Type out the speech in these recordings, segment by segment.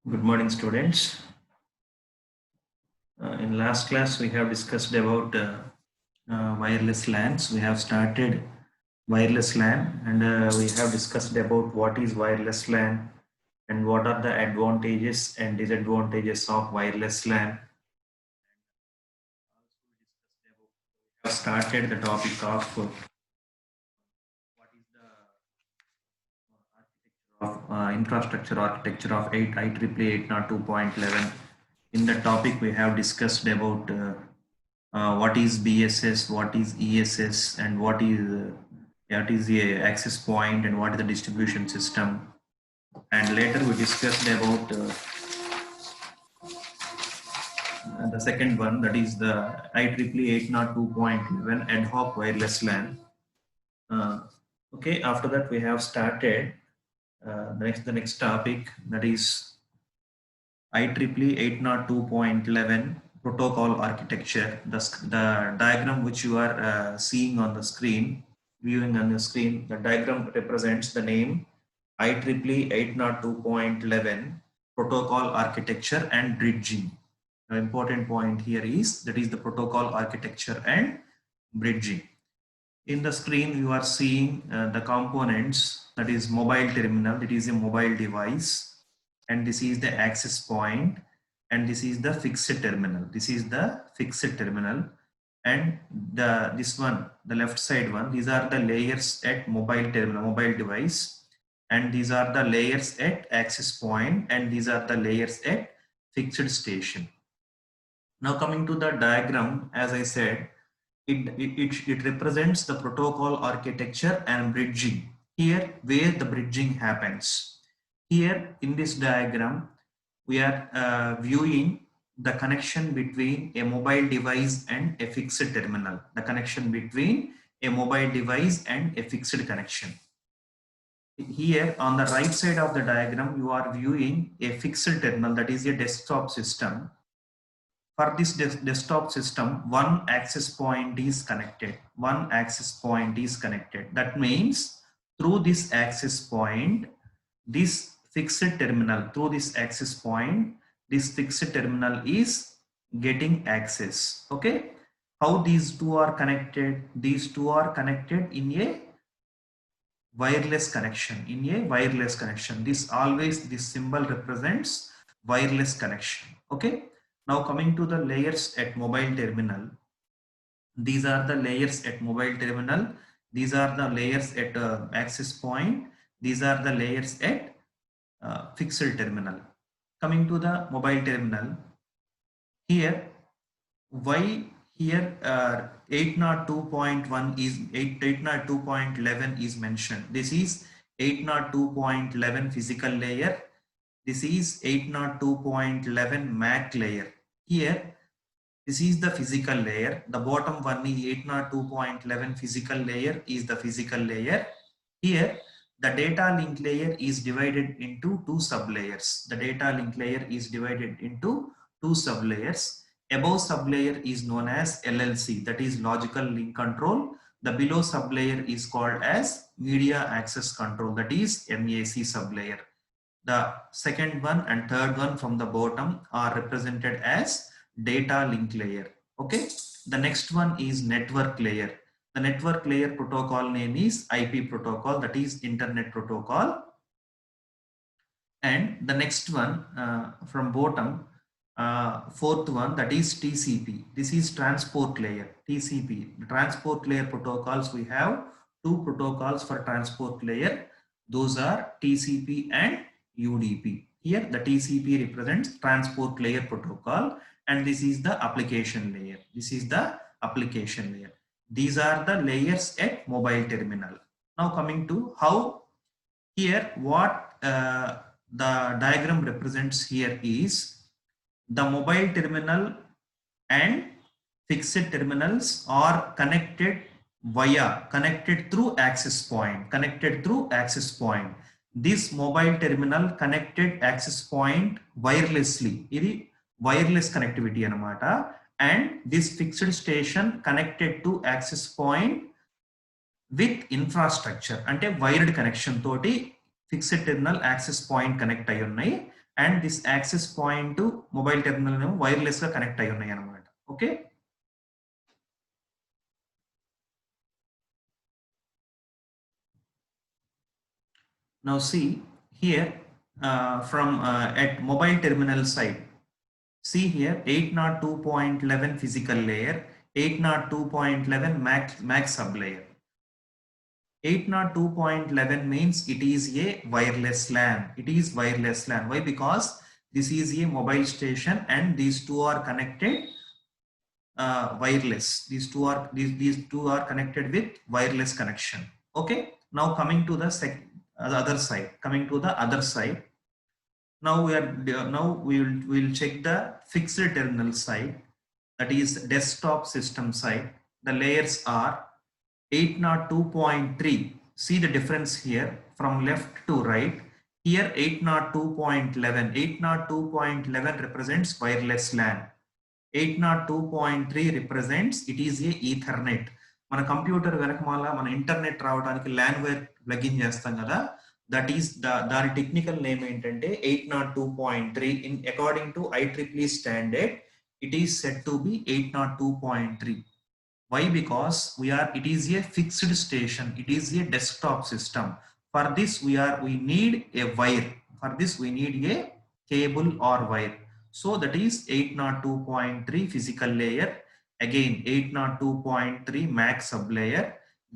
Good morning, students. In last class, we have discussed about wireless LANs. We have started wireless LAN and we have discussed about what is wireless LAN and what are the advantages and disadvantages of wireless LAN. We have started the topic of what is the infrastructure architecture of 8 IEEE 802.11. In the topic, we have discussed about what is BSS, what is ESS, and what is the access point, and what is the distribution system. And later we discussed about the second one, that is the IEEE 802.11 ad hoc wireless LAN. Okay, after that we have started the next topic, that is IEEE 802.11 protocol architecture. The diagram which you are seeing on the screen, viewing on the screen, the diagram represents the name IEEE 802.11 protocol architecture and bridging. The important point here is that is the protocol architecture and bridging. In the screen you are seeing the components, that is mobile terminal, it is a mobile device, and this is the access point, and this is the fixed terminal. This is the fixed terminal, and this one, the left side one, these are the layers at mobile terminal, mobile device, and these are the layers at access point, and these are the layers at fixed station. Now coming to the diagram, as I said, it represents the protocol architecture and bridging. Here where the bridging happens. Here in this diagram, we are viewing the connection between a mobile device and a fixed terminal. The connection between a mobile device and a fixed connection. Here on the right side of the diagram, you are viewing a fixed terminal, that is a desktop system. For this desktop system, one access point is connected. One access point is connected. That means through this access point, this fixed terminal, through this access point, this fixed terminal is getting access. Okay. How these two are connected? These two are connected in a wireless connection. In a wireless connection. This symbol represents wireless connection. Okay. Now coming to the layers at mobile terminal. These are the layers at mobile terminal. These are the layers at access point. These are the layers at fixed terminal. Coming to the mobile terminal. Here, why here 802.1 is 802.11 is mentioned. This is 802.11 physical layer. This is 802.11 MAC layer. Here, this is the physical layer. The bottom one is 802.11 physical layer is the physical layer. Here, the data link layer is divided into two sublayers. The data link layer is divided into two sublayers. Above sublayer is known as LLC, that is logical link control. The below sublayer is called as media access control, that is MAC sublayer. The second one and third one from the bottom are represented as data link layer. Okay. The next one is network layer. The network layer protocol name is IP protocol, that is internet protocol. And the next one from bottom, fourth one, that is TCP. This is transport layer, TCP. The transport layer protocols, we have two protocols for transport layer. Those are TCP and UDP. Here the TCP represents transport layer protocol, and this is the application layer. This is the application layer. These are the layers at mobile terminal. Now coming to how here what the diagram represents here is the mobile terminal and fixed terminals are connected through access point, This mobile terminal connected access point wirelessly. Idi wireless connectivity anamata, and this fixed station connected to access point with infrastructure. Ante wired connection toti fixed terminal access point connect ayi unnai. and this access point to mobile terminal ఏమో wireless గా connect అయి ఉన్నాయి అన్నమాట. Okay, now see here from at mobile terminal side, see here 802.11 physical layer, 802.11 MAC sublayer. 802.11 means it is a wireless LAN. It is wireless LAN. Why? Because this is a mobile station and these two are connected wireless. These two are connected with wireless connection. Okay. Now coming to the other side. Coming to the other side. Now we will check the fixed terminal side. That is desktop system side. The layers are 802.3. See the difference here from left to right. Here 802.11. 802.11 represents wireless LAN. 802.3 represents it is a Ethernet. మన computer వెనకమాల మన internet రావడానికి LAN wire plug in చేస్తాం కదా, that is దాని technical name ఏంటంటే 802.3. In according to IEEE standard it is said to be 802.3. Why? Because it is a fixed station. It is a desktop system. For this we need a wire. For this we need a cable or wire. So that is 802.3 physical layer. Again 802.3 MAC sublayer.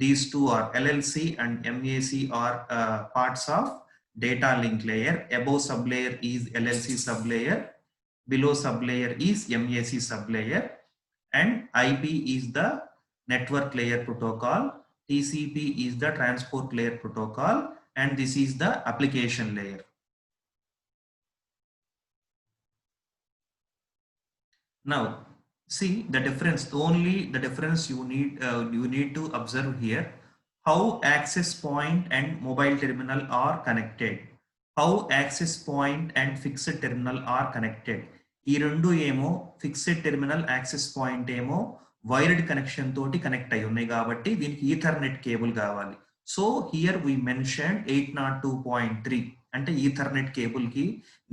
These two are LLC and MAC are parts of data link layer. Above sublayer is LLC sublayer. Below sublayer is MAC sublayer. And IP is the network layer protocol, TCP is the transport layer protocol, and this is the application layer. Now see the difference. Only the difference you need to observe here, how access point and mobile terminal are connected. How access point and fixed terminal are connected. ఈ రెండు ఏమో fixed terminal, access point ఏమో wired connection తోటి connect అయి ఉన్నాయి కాబట్టి దీనికి Ethernet cable కావాలి. సో హియర్ వి మెన్షన్ 802.3 అంటే ఈథర్నెట్ కేబుల్ కి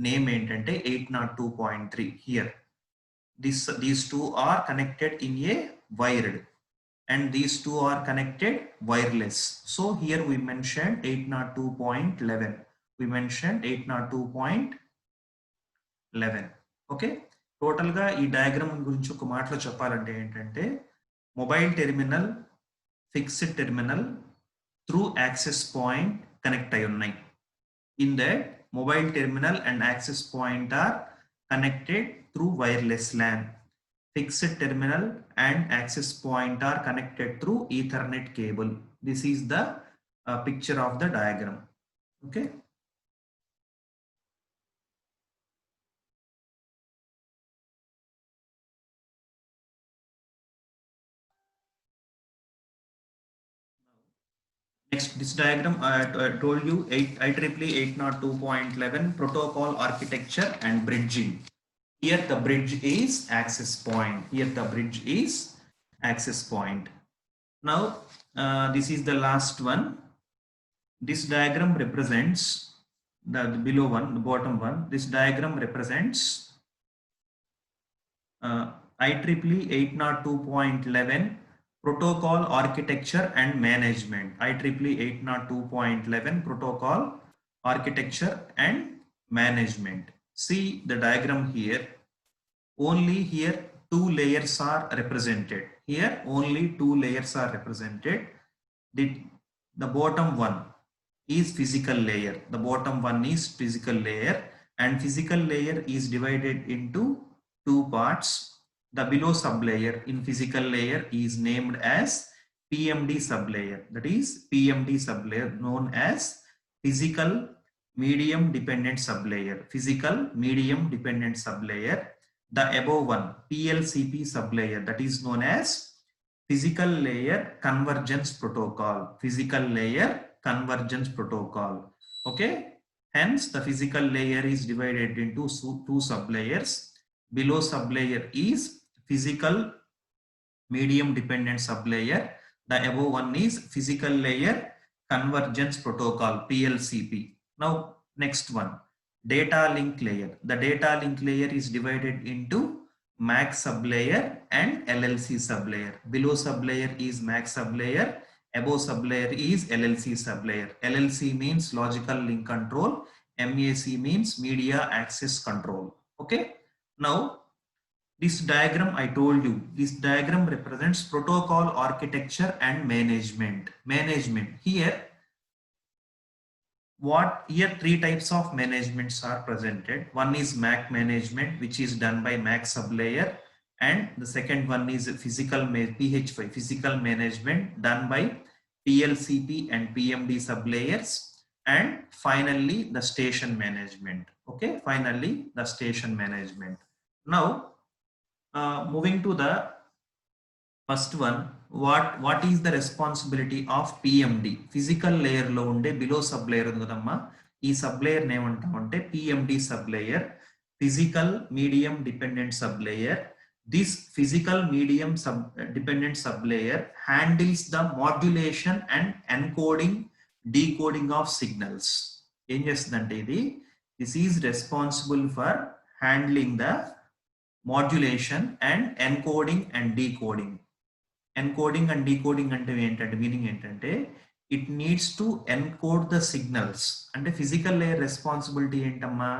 నేమ్ ఏంటంటే 802.3. Here these two are connected in a wired and these two are connected wireless. So here we mentioned 802.11. We mentioned 802.11. Okay, total గా ఈ diagram గురించి ఒక మాటలో చెప్పాలంటే ఏంటంటే mobile terminal, fixed terminal through access point connect అయి ఉన్నాయి. In that mobile terminal and access point are connected through wireless LAN. Fixed terminal and access point are connected through Ethernet cable. This is the picture of the diagram. Okay. Next, this diagram I told you IEEE 802.11 protocol architecture and bridging. Here the bridge is access point. Here the bridge is access point. Now this is the last one. This diagram represents the below one, the bottom one. This diagram represents IEEE 802.11 protocol architecture and management. IEEE 802.11 protocol architecture and management. See the diagram here. Only here two layers are represented. Here only two layers are represented. The bottom one is physical layer. The bottom one is physical layer, and physical layer is divided into two parts. The below sublayer in physical layer is named as PMD sublayer. That is PMD sublayer known as physical medium dependent sublayer. Physical medium dependent sublayer. The above one PLCP sublayer, that is known as physical layer convergence protocol. Physical layer convergence protocol. Okay. Hence the physical layer is divided into two sublayers. Below sublayer is physical medium dependent sublayer. The above one is physical layer convergence protocol, PLCP. Now next one, data link layer. The data link layer is divided into MAC sublayer and LLC sublayer. Below sublayer is MAC sublayer, above sublayer is LLC sublayer. LLC means logical link control, MAC means media access control. Okay. Now this diagram I told you, this diagram represents protocol architecture and management. Here three types of managements are presented. One is MAC management, which is done by MAC sublayer, and the second one is PH5 physical management done by PLCP and PMD sublayers, and finally the station management. Okay, finally the station management. Now moving to the first one, what is the responsibility of PMD? Physical layer lo unde below sublayer undi kadamma. Ee sublayer ne antamante PMD sublayer, physical medium dependent sublayer. This physical medium dependent sublayer handles the modulation and encoding decoding of signals. Em chestundante idi, this is responsible for handling the modulation and encoding and decoding. Encoding and decoding ante ఏంటంటే meaning ఏంటంటే it needs to encode the signals. అంటే physical layer responsibility ఏంటమ్మా,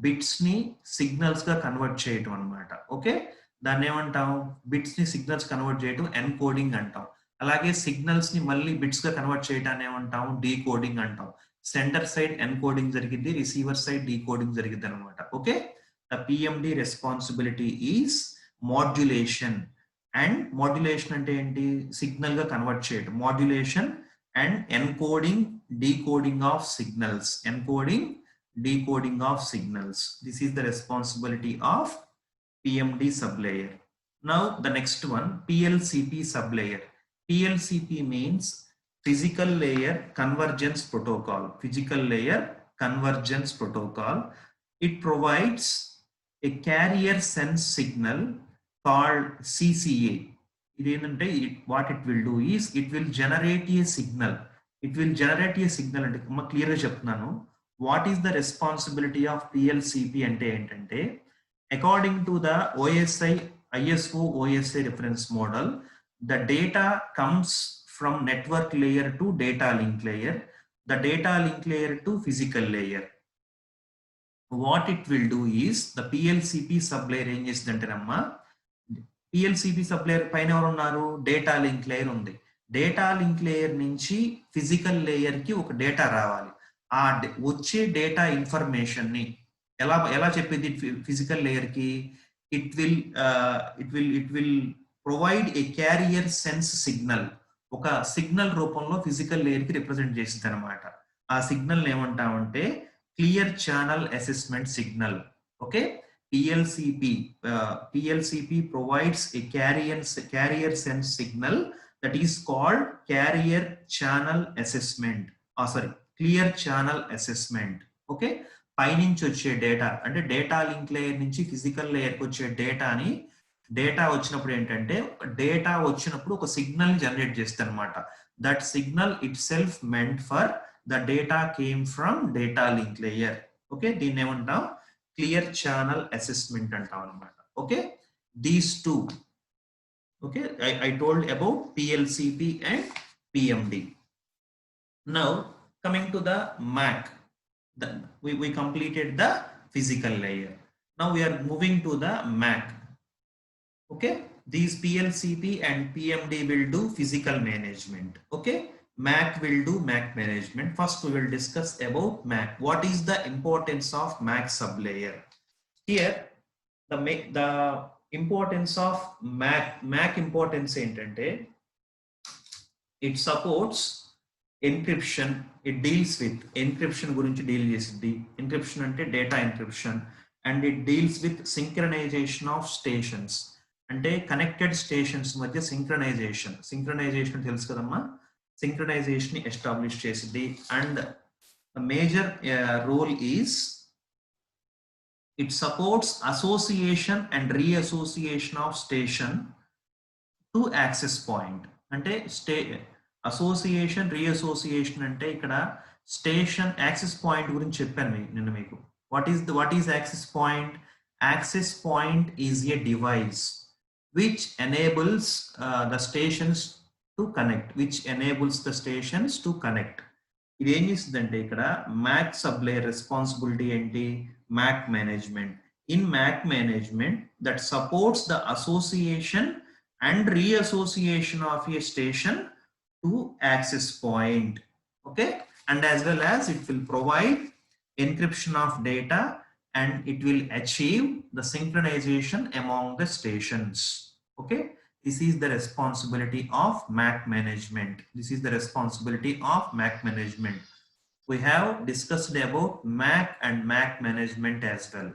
bits ని signals గా convert చేయటం అన్నమాట. Okay, దాన్ని ఏమంటాం, బిట్స్ ని సిగ్నల్స్ కన్వర్ట్ చేయటం ఎన్కోడింగ్ అంటాం. అలాగే సిగ్నల్స్ ని మళ్ళీ బిట్స్ గా కన్వర్ట్ చేయటాన్ని ఏమంటాం, డీకోడింగ్ అంటాం. సెంటర్ సైడ్ ఎన్కోడింగ్ జరిగింది, రిసీవర్ సైడ్ డీకోడింగ్ జరిగింది అనమాట. Okay, the PMD responsibility is modulation. And modulation అంటే ఏంటి, సిగ్నల్ గా కన్వర్ట్ చేయడం. Modulation and encoding decoding of signals. Encoding decoding of signals. This is the responsibility of PMD sublayer. Now the next one, PLCP sublayer. PLCP means physical layer convergence protocol. Physical layer convergence protocol. It provides a carrier sense signal called CCA. What it will do is it will generate a signal. It will generate a signal. And clear what is the responsibility of PLCP ante according to the ISO OSI reference model, the data comes from network layer to data link layer, the data link layer to physical layer. What it will do is the PLCP sublayer ఏం చేస్తుందంటే అమ్మా, PLCP sublayer పైన ఎవరు ఉన్నారు, data link layer ఉంది. Data link layer నుంచి physical layer కి ఒక డేటా రావాలి. ఆ వచ్చే డేటా ఇన్ఫర్మేషన్ ని ఎలా చెప్పింది ఫిజికల్ లేయర్ కి, it will provide a carrier sense signal. ఒక సిగ్నల్ రూపంలో ఫిజికల్ లేయర్ కి రిప్రజెంట్ చేసింది అనమాట. ఆ సిగ్నల్ ఏమంటామంటే clear channel assessment signal. Okay, PLCP provides a carrier sense signal that is called carrier channel assessment. Clear channel assessment. Okay, పైనుంచి వచ్చే data అంటే డేటా లింక్ లేయర్ నుంచి ఫిజికల్ లేయర్కి వచ్చే డేటాని, డేటా వచ్చినప్పుడు ఏంటంటే డేటా వచ్చినప్పుడు ఒక సిగ్నల్ జనరేట్ చేస్తుంది అనమాట. That signal it self meant for the data came from data link layer. Okay, దీన్ని ఏమంటాం, క్లియర్ ఛానల్ అసెస్మెంట్ అంటాం అనమాట. Okay, these two. Okay, I told about PLCP and PMD. Now coming to the MAC. We completed the physical layer. Now we are moving to the MAC. Okay, these PLCP and PMD will do physical management. Okay, MAC will do MAC management. First we will discuss about MAC. What is the importance of MAC sublayer? Here the importance of MAC importance ఏంటంటే it supports encryption. It deals with encryption గురించి deal చేసింది. Encryption అంటే data encryption. And it deals with synchronisation of stations. అంటే connected stations మధ్య synchronisation తెలుసు కదమ్మా, synchronisation establish చేసింది. And major role is it supports association and reassociation of station to access point. అంటే association reassociation అంటే ఇక్కడ station access point గురించి చెప్పాను నిన్న మీకు. What is access point? Access point is a device which enables the stations to connect, ఇది ఏం చేస్తుందంటే ఇక్కడ మ్యాక్ సబ్ లేయర్ రెస్పాన్సిబిలిటీ ఏంటి? MAC management. In MAC management that supports the association and reassociation of a station to access point. Okay, and as well as it will provide encryption of data and it will achieve the synchronization among the stations. Okay, this is the responsibility of MAC management. We have discussed about MAC and MAC management as well.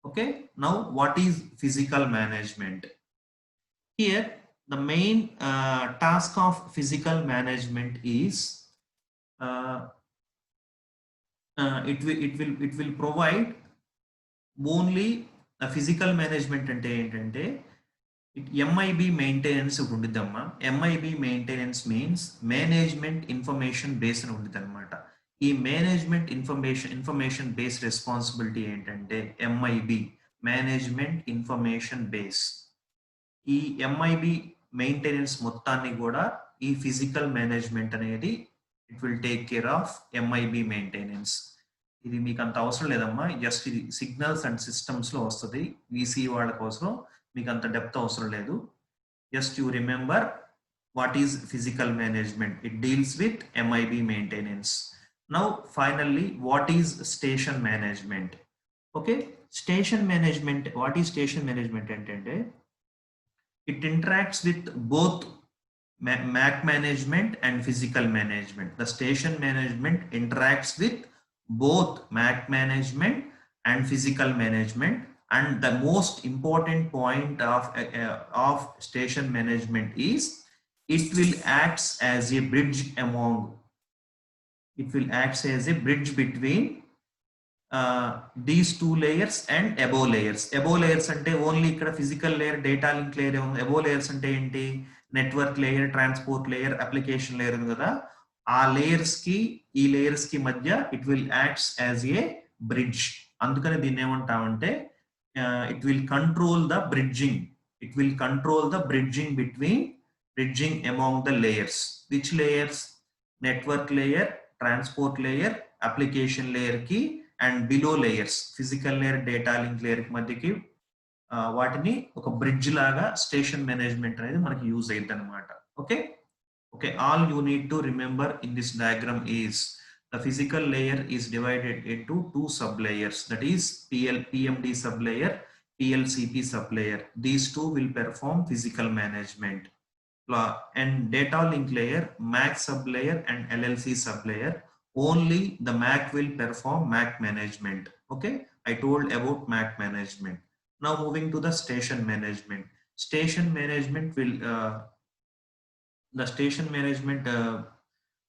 Okay, now what is physical management? Here the main task of physical management is it will provide only a physical management ante entante MIB maintenance undidamma. MIB maintenance means management information base అని ఉంటుంది అన్నమాట. ఈ management information base responsibility ఏంటంటే MIB, management information base. ఈ MIB maintenance మొత్తాన్ని కూడా ఈ physical management అనేది it will take care of MIB maintenance. ఇది మీకు అంత అవసరం లేదమ్మా, జస్ట్ ఇది సిగ్నల్స్ అండ్ సిస్టమ్స్ లో వస్తుంది. VC వాళ్ళ కోసం మీకు అంత డెప్త్ అవసరం లేదు. Just you remember what is physical management. It deals with MIB maintenance. Now finally what is station management? Okay, station management, what is station management అంటే it interacts with both MAC management and physical management. The station management interacts with both MAC management and physical management, and the most important point of station management is it will act as a bridge between these two layers and above layers. Above layers ante only ikkada physical layer, data link layer ఉంది. Above layers ante enti? Network layer, transport layer, application layer ఉంది కదా. ఆ layers కి ఈ layers కి మధ్య it will acts as a bridge. అందుకని దీన్ని ఏమంటామంటే it will control the bridging. Bridging among the layers. Which layers? Network layer, transport layer, application layer ki and below layers, physical layer, data link layer మధ్యకి వాటిని ఒక bridge లాగా station management అనేది మనకి use అయ్యింది అనమాట. Okay, all you need to remember in this diagram is the physical layer is divided into two sub layers, that is PMD sub layer, PLCP sub layer. These two will perform physical management. And data link layer, MAC sub layer and LLC sub layer, only the MAC will perform MAC management. Okay, I told about MAC management. Now moving to the station management. Station management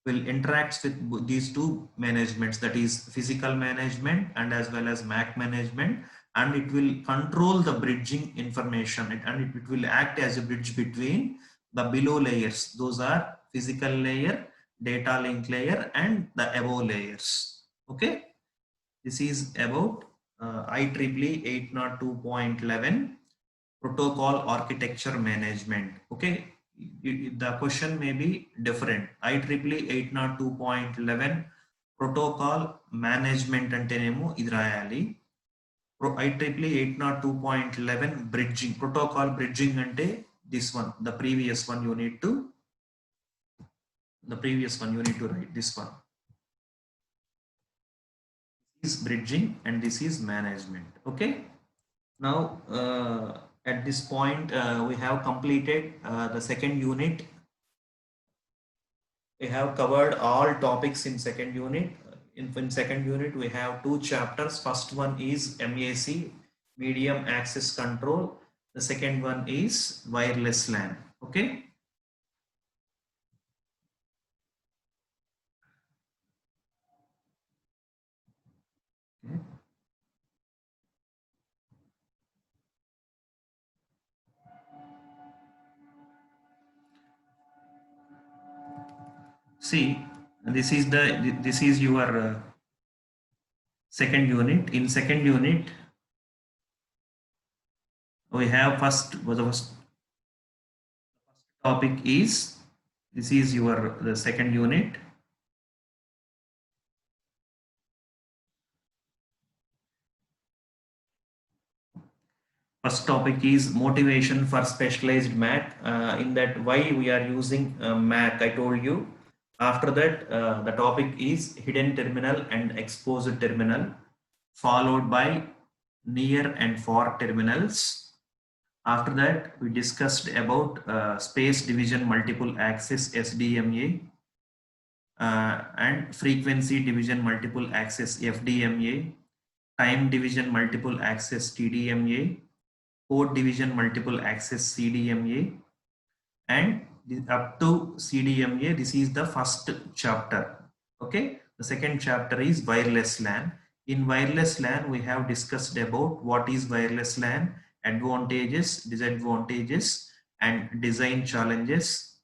will interact with these two managements, that is physical management and as well as MAC management, and it will control the bridging information and it will act as a bridge between the below layers. Those are physical layer, data link layer and the above layers. Okay, this is about IEEE 802.11 protocol architecture management. Okay, the question may be different. IEEE 802.11 protocol management antenemo idi rayali. IEEE 802.11 bridging, protocol bridging ante this one, the previous one you need to write this one. This is bridging and this is management. Okay, now at this point we have completed the second unit. We have covered all topics in second unit. In second unit we have two chapters. First one is MAC, medium access control. The second one is wireless LAN. Okay, see, this is your second unit. In second unit, we have the first topic is, this is your the second unit. First topic is motivation for specialized Mac. In that, why we are using Mac, I told you. After that, the topic is hidden terminal and exposed terminal, followed by near and far terminals. After that, we discussed about space division multiple access SDMA, and frequency division multiple access FDMA, time division multiple access TDMA, code division multiple access CDMA, and up to CDMA. This is the first chapter. Okay, the second chapter is wireless LAN. In wireless LAN, we have discussed about what is wireless LAN, advantages, disadvantages, and design challenges.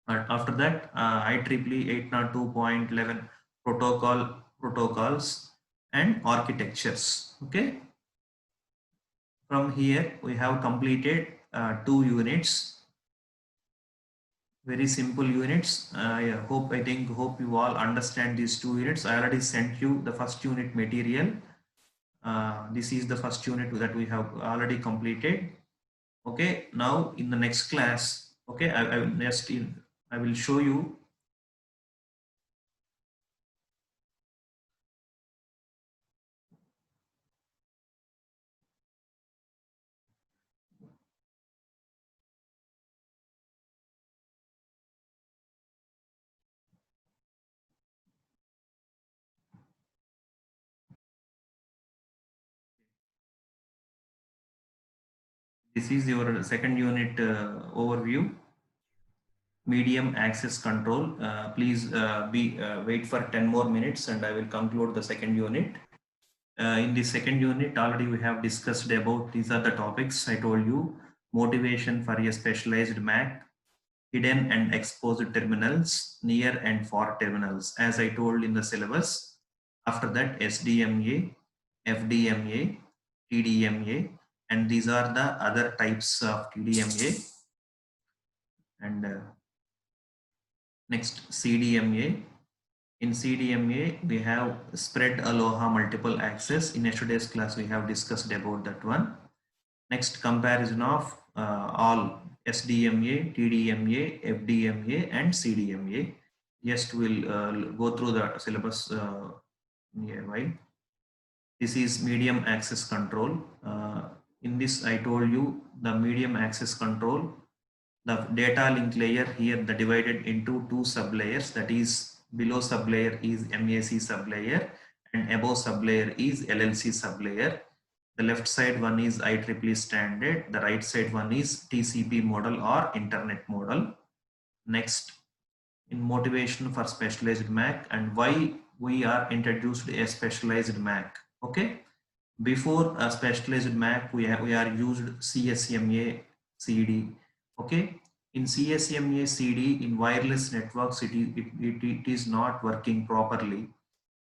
After that, IEEE 802.11 protocols and architectures. Okay. From here, we have completed 2 units, very simple units. I hope you all understand these 2 units. I already sent you the first unit material. This is the first unit that we have already completed. Okay, now in the next class, okay, I will show you. This is your second unit overview. Medium access control. Please wait for 10 more minutes and I will conclude the second unit. In the second unit, already we have discussed about, these are the topics I told you: motivation for a specialized Mac, hidden and exposed terminals, near and far terminals, as I told in the syllabus. After that, SDMA, FDMA, TDMA, and these are the other types of TDMA. And next, CDMA. In CDMA, we have spread aloha multiple access. In yesterday's class, we have discussed about that one. Next, comparison of all SDMA, TDMA, FDMA, and CDMA. Just we'll go through the syllabus nearby. This is medium access control. In this, I told you the medium access control. The data link layer here, the divided into 2 sublayers, that is below sublayer is MAC sublayer and above sublayer is LLC sublayer. The left side one is IEEE standard, the right side one is TCP model or internet model. Next, in motivation for specialized Mac and why we are introduced a specialized Mac. Okay, before a specialized Mac, we are used CSMA CD. Okay, in CSMA CD in wireless networks, it is not working properly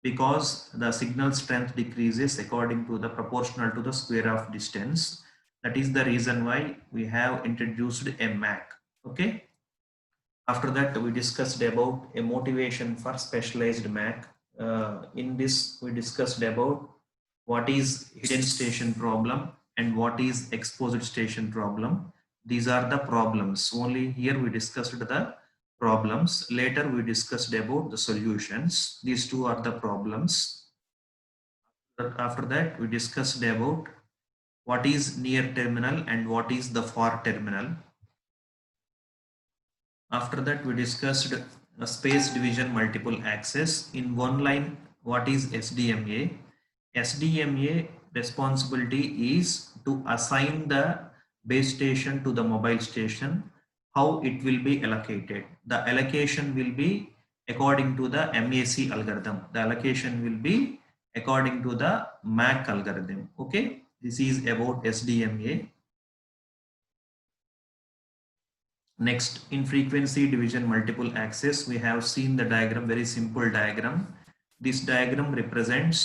because the signal strength decreases according to the proportional to the square of distance. That is the reason why we have introduced a Mac. Okay. After that, we discussed about a motivation for specialized Mac. In this, we discussed about what is hidden station problem and what is exposed station problem. These are the problems. Only here we discussed the problems. Later we discussed about the solutions. These two are the problems. After that, we discussed about what is near terminal and what is the far terminal. After that, we discussed a space division multiple access. In one line, what is SDMA? SDMA responsibility is to assign the base station to the mobile station, how it will be allocated. The allocation will be according to the MAC algorithm. The allocation will be according to the MAC algorithm. Okay, this is about SDMA. Next, in frequency division multiple access, we have seen the diagram, very simple diagram. This diagram represents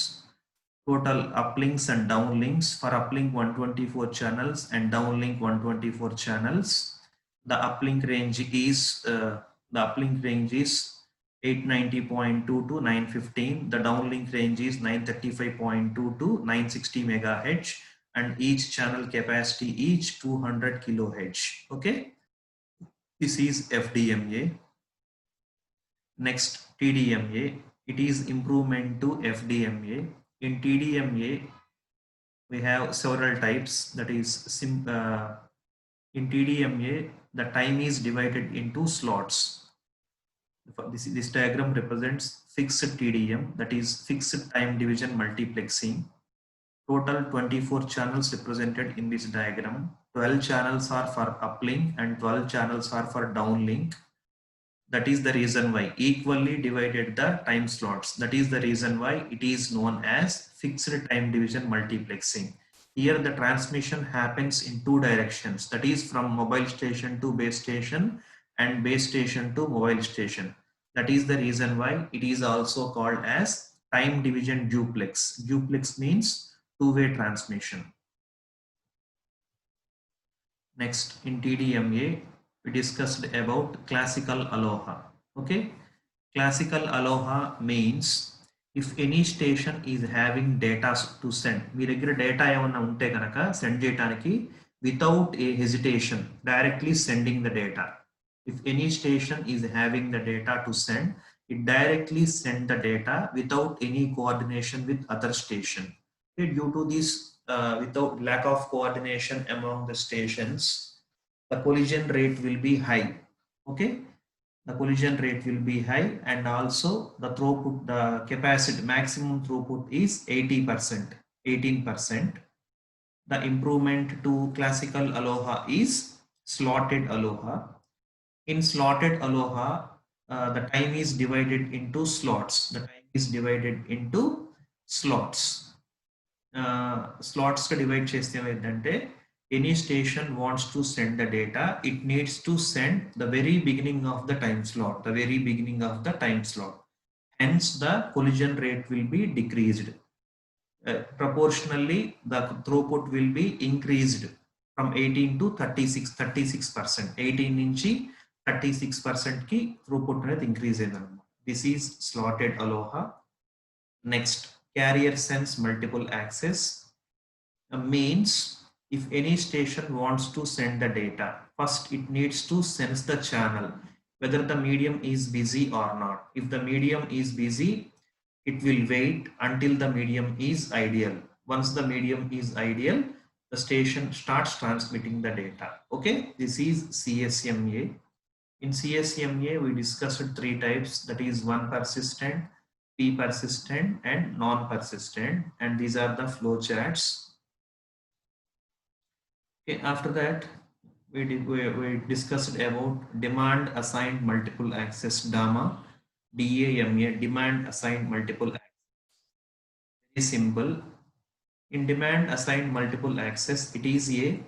total uplinks and downlinks. For uplink 124 channels and downlink 124 channels. The uplink range is 890.2 to 915. The downlink range is 935.2 to 960 megahertz, and each channel capacity is 200 kilohertz. Okay, this is FDMA. Next, TDMA. It is improvement to FDMA. In TDMA, we have several types. That is, in TDMA, the time is divided into slots. This diagram represents fixed TDM, that is fixed time division multiplexing. Total 24 channels represented in this diagram. 12 channels are for uplink and 12 channels are for downlink. That is the reason why equally divided the time slots. That is the reason why it is known as fixed time division multiplexing. Here the transmission happens in two directions. That is from mobile station to base station and base station to mobile station. That is the reason why it is also called as time division duplex. Duplex means two-way transmission. Next, in TDMA, we discussed about classical aloha. Okay, classical aloha means if any station is having data to send, మీ దగ్గర data ఏమన్నా ఉంటే కనుక send చేయడానికి without a hesitation, directly sending the data. If any station is having the data to send, it directly send the data without any coordination with other station. Okay, due to this without lack of coordination among the stations, the collision rate will be high. Okay, the collision rate will be high, and also the throughput, the capacity, maximum throughput is 80%, 18%. The improvement to classical aloha is slotted aloha. In slotted aloha, the time is divided into slots. The time is divided into slots. Slots ka divide cheste ఏమైందంటే any station wants to send the data, it needs to send the very beginning of the time slot, the very beginning of the time slot. Hence, the collision rate will be decreased. Proportionally, the throughput will be increased from 18 to 36%. 18 నుంచి 36% ki throughput అనేది increase అయిందన్నమాట. This is slotted aloha. Next, carrier sense multiple access means if any station wants to send the data, first it needs to sense the channel, whether the medium is busy or not. If the medium is busy, it will wait until the medium is ideal. Once the medium is ideal, the station starts transmitting the data. Okay, this is CSMA. In CSMA, we discussed three types, that is one persistent, P persistent, and non-persistent, and these are the flow charts. Okay, after that, we discussed about demand assigned multiple access, DAMA, DAMA, demand assigned multiple access. Very simple. In demand assigned multiple access, it is a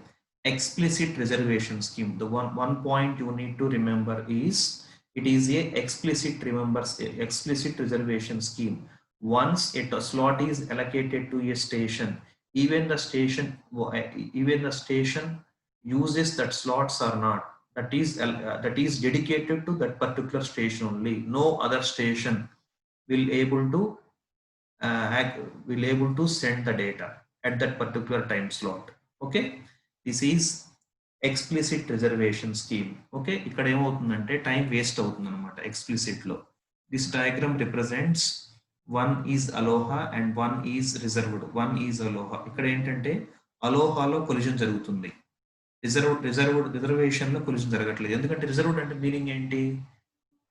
explicit reservation scheme. The one point you need to remember is it is a explicit reservation scheme. Once a slot is allocated to a station, even the station uses that slots or not, that is dedicated to that particular station only. No other station will able to send the data at that particular time slot. Okay, this is explicit reservation scheme. Okay, ఇక్కడ ఏమవుతుందంటే time waste అవుతుంది అనమాట explicit లో. This diagram represents one is aloha and one is reserved. One is aloha. ఇక్కడ ఏంటంటే అలోహాలో collision జరుగుతుంది, reservation లో collision జరగట్లేదు. ఎందుకంటే రిజర్వ్డ్ అంటే మీనింగ్ ఏంటి?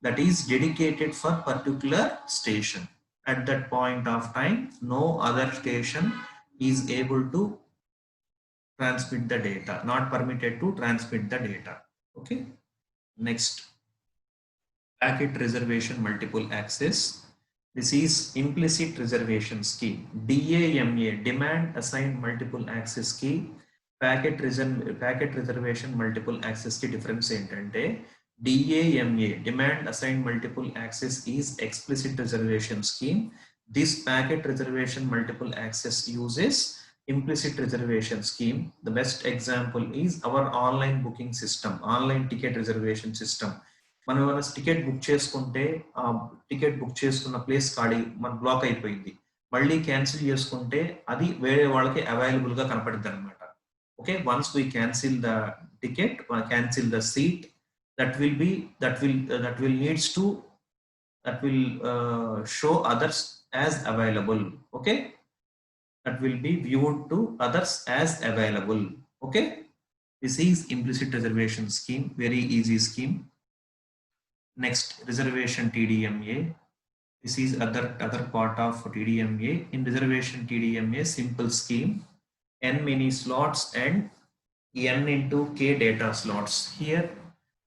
That is dedicated for particular station. At that point of time, no other station is able to transmit the data, not permitted to transmit the data. Okay, next, packet reservation multiple access. This is implicit reservation scheme. DAMA, demand assigned multiple access key. Packet reservation multiple access key difference ఏంటంటే DAMA, Demand Assigned Multiple Access, is explicit reservation scheme. This packet reservation multiple access uses implicit reservation scheme. The best example is our online booking system, online ticket reservation system. మనం ఏమైనా ticket book చేసుకుంటే ticket book చేసుకున్న place ఖాళీ మన black అయిపోయింది, మళ్ళీ cancel చేసుకుంటే అది వేరే వాళ్ళకి అవైలబుల్ గా కనపడుతుంది అనమాట. Okay, once we cancel the ticket, cancel the seat, that will needs to that will show others as available. Okay, that will be viewed to others as available. Okay, this is implicit reservation scheme, very easy scheme. Next, reservation TDMA. This is other part of TDMA. In reservation TDMA, simple scheme, n mini slots and n into k data slots. Here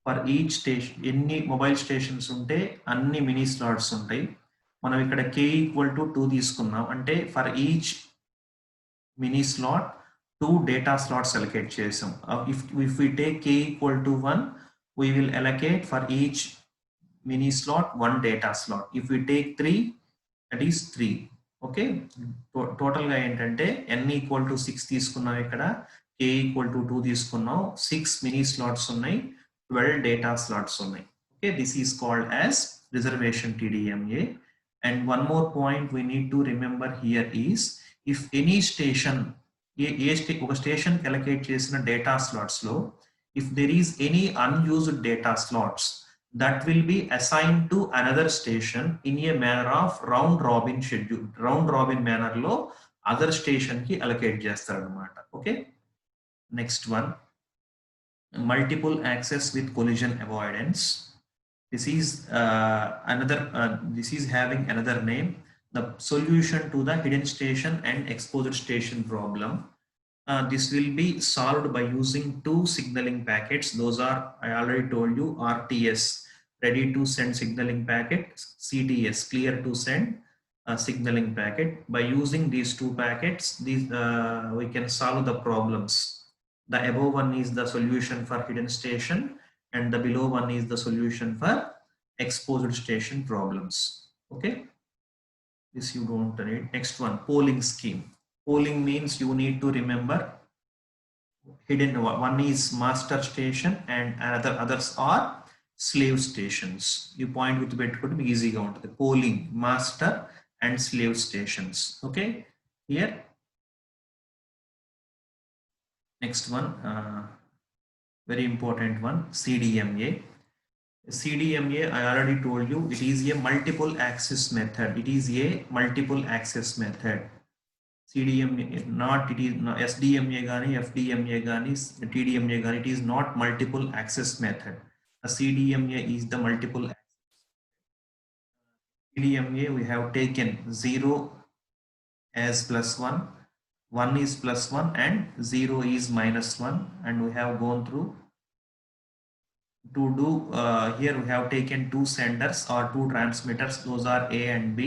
for each station ఎన్ని mobile stations ఉంటే అన్ని mini slots ఉంటాయి. మనం ఇక్కడ k = 2 తీసుకున్నాం అంటే for each mini slot 2 data slots allocate చేసాం. If we take k = 1, we will allocate for each mini slot 1 data slot. If we take 3, that is 3. Okay, total గా ఏంటంటే n = 6 తీసుకున్నాం, ఇక్కడ k = 2 తీసుకున్నాం, 6 మినీ స్లాట్స్ ఉన్నాయి, 12 data slots only. Okay, this is called as reservation TDMA. And one more point we need to remember here is, if any station station allocate chesina data slots lo, if there is any unused data slots, that will be assigned to another station in a manner of round robin schedule. Round robin manner lo other station ki allocate chestaru anamata. Okay, next one, multiple access with collision avoidance. This is this is having another name, the solution to the hidden station and exposed station problem. This will be solved by using 2 signaling packets. Those are, I already told you, RTS, ready to send signaling packet, CTS, clear to send signaling packet. By using these 2 packets, we can solve the problems. The above one is the solution for hidden station and the below one is the solution for exposed station problems. Okay, this you don't need. Next one, polling scheme. Polling means you need to remember hidden, one is master station and others are slave stations. You point with పెట్టుకుంటే ఈజీగా ఉంటుంది. Polling, master and slave stations. Okay, here next one, very important one, CDMA. CDMA, I already told you, it is a multiple access method. It is a multiple access method. CDMA, not it is not SDMA gani, FDMA gani, TDMA gani, it is not multiple access method. A CDMA is the multiple access. CDMA, we have taken 0 as +1, 1 is +1 and 0 is -1, and we have gone through to do here we have taken 2 senders or 2 transmitters. Those are A and B.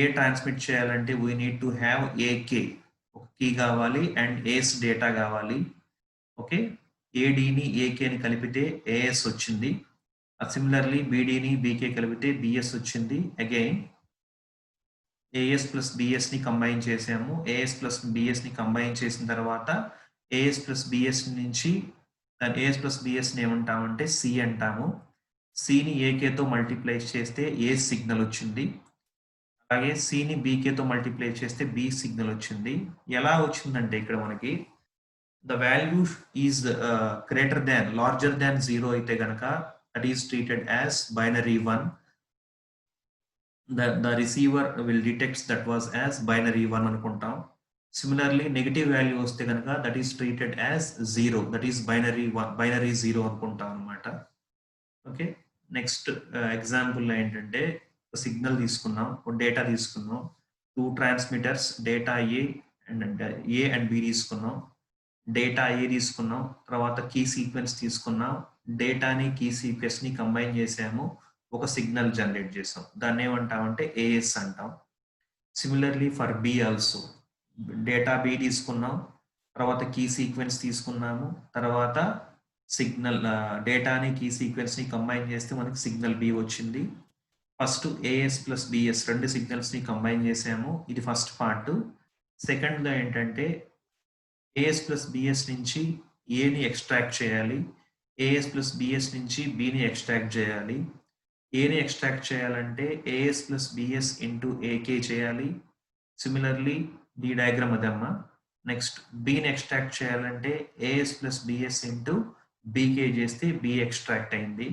A transmit cheyalante we need to have AK key kavali and A's data kavali. Okay, AD ni AK ni kalipite AS ochindi. Similarly BD ni BK kalipite BS ochindi. Again AS plus BS ni combine చేసాము. AS plus BS ని combine చేసిన తర్వాత AS plus BS నుంచి AS plus BS ని ఏమంటామంటే C అంటాము. C ని AK తో మల్టిప్లై చేస్తే A సిగ్నల్ వచ్చింది. అలాగే C ని BK తో మల్టిప్లై చేస్తే B సిగ్నల్ వచ్చింది. ఎలా వచ్చిందంటే ఇక్కడ మనకి the value is greater than, larger than 0 అయితే గనక that is treated as binary 1. The receiver will detect that was as binary 1 అనుకుంటాం. Similarly, negative value వస్తే కనుక that is treated as 0, that is binary 0 అనుకుంటాం అన్నమాట. ఓకే, నెక్స్ట్ ఎగ్జాంపుల్ ఏంటంటే signal తీసుకున్నాం, data తీసుకున్నాం, 2 transmitters data A and B తీసుకున్నాం. Data A తీసుకున్నాం, తర్వాత కీ సీక్వెన్స్ తీసుకున్నాం, డేటాని కీ సీక్వెన్స్ ని కంబైన్ చేసాము, ఒక సిగ్నల్ జనరేట్ చేసాం. దాన్ని ఏమంటామంటే AS అంటాం. Similarly for B also, data B తీసుకున్నాం, తర్వాత కీ సీక్వెన్స్ తీసుకున్నాము, తర్వాత సిగ్నల్ డేటాని కీ సీక్వెన్స్ని కంబైన్ చేస్తే మనకి సిగ్నల్ బి వచ్చింది. ఫస్ట్ ఏఎస్ ప్లస్ బిఎస్ రెండు సిగ్నల్స్ని కంబైన్ చేసాము. ఇది ఫస్ట్ పార్ట్. సెకండ్లో ఏంటంటే ఏఎస్ ప్లస్ బిఎస్ నుంచి ఏని ఎక్స్ట్రాక్ట్ చేయాలి, ఏఎస్ ప్లస్ బిఎస్ నుంచి బిని ఎక్స్ట్రాక్ట్ చేయాలి. ఏని ఎక్స్ట్రాక్ట్ చేయాలంటే AS plus BS into AK చేయాలి. సిమిలర్లీ డి డయాగ్రామ్ అదమ్మా. నెక్స్ట్ బిని ఎక్స్ట్రాక్ట్ చేయాలంటే AS plus BS into BK చేస్తే బి ఎక్స్ట్రాక్ట్ అయింది.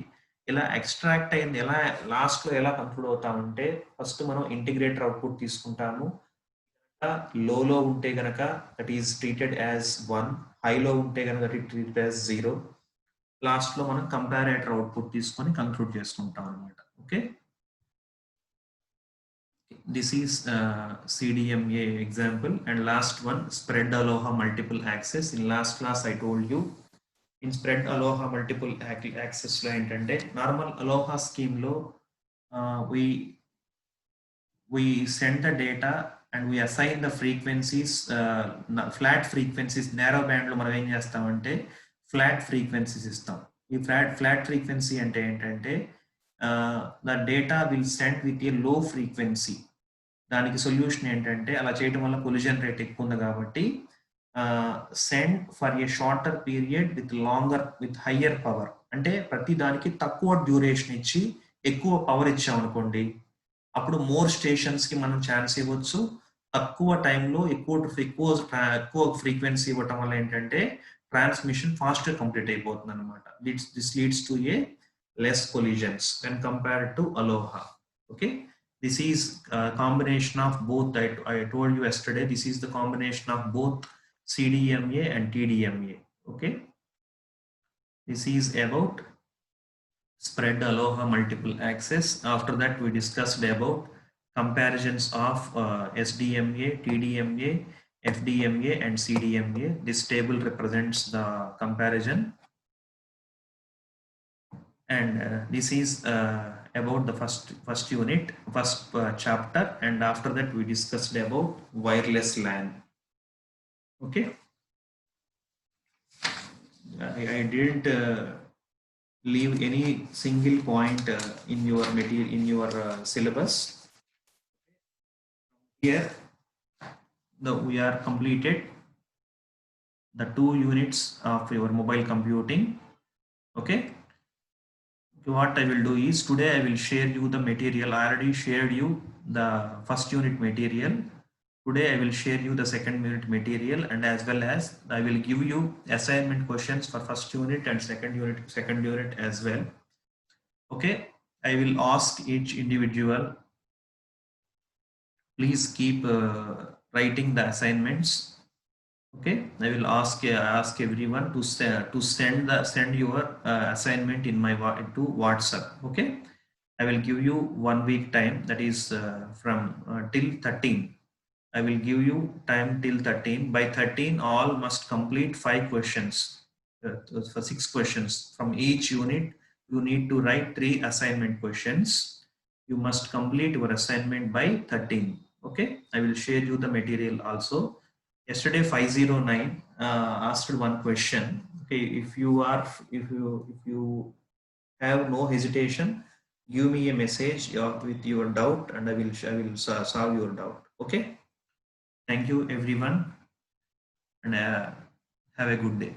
ఇలా ఎక్స్ట్రాక్ట్ అయింది ఎలా లాస్ట్లో ఎలా కంక్లూడ్ అవుతామంటే ఫస్ట్ మనం ఇంటిగ్రేటర్ అవుట్పుట్ తీసుకుంటాము. లోలో ఉంటే గనక దట్ ఈస్ ట్రీటెడ్ యాజ్ 1, హైలో ఉంటే గనక దట్ ఈస్ ట్రీటెడ్ యాజ్ 0. లాస్ట్లో మనం కంపారేటర్ అవుట్పుట్ తీసుకొని కంక్లూడ్ చేసుకుంటాం అనమాట. Okay, this is CDMA example. And last one, spread aloha multiple access. In last class I told you in spread aloha multiple access lo entante normal aloha scheme lo we send the data and we assign the frequencies, flat frequencies. narrow band lo మనం ఏం చేస్తామంటే flat frequencies ఇస్తాం. ఈ flat frequency అంటే ఏంటంటే the data will send with a low frequency. దానికి solution ఏంటంటే అలా చేయడం వల్ల కొలిజన్ రేట్ ఎక్కువ ఉంది కాబట్టి send for a shorter period with higher power. అంటే ప్రతి దానికి తక్కువ డ్యూరేషన్ ఇచ్చి ఎక్కువ పవర్ ఇచ్చామనుకోండి, అప్పుడు మోర్ స్టేషన్స్కి మనం ఛాన్స్ ఇవ్వచ్చు. తక్కువ టైంలో ఎక్కువ ఫ్రీక్వెన్సీ ఇవ్వటం వల్ల ఏంటంటే ట్రాన్స్మిషన్ ఫాస్ట్గా కంప్లీట్ అయిపోతుంది అనమాట. This leads to a less collisions when compared to ALOHA. Okay, this is a combination of both. I told you yesterday, this is the combination of both CDMA and TDMA. Okay, this is about spread aloha multiple access. After that we discussed about comparisons of SDMA, TDMA, FDMA and CDMA. This table represents the comparison, and this is about the first unit, first chapter, and after that we discussed about wireless LAN. Okay, I didn't leave any single point in your material, in your syllabus. Here we are completed the 2 units of your mobile computing. Okay, what I will do is today I will share you the material. I already shared you the first unit material. Today I will share you the second unit material, and as well as I will give you assignment questions for first unit and second unit as well. Okay, I will ask each individual, please keep writing the assignments. Okay, I will ask everyone to send your assignment in my to WhatsApp. Okay, I will give you 1 week time, that is from till 13. I will give you time till 13. By 13 all must complete 5 questions, for 6 questions from each unit. You need to write 3 assignment questions. You must complete your assignment by 13. Okay, I will share you the material also. Yesterday 509 asked one question. Okay, if you have no hesitation, give me a message with your doubt, and I will solve your doubt. Okay, thank you everyone, and have a good day.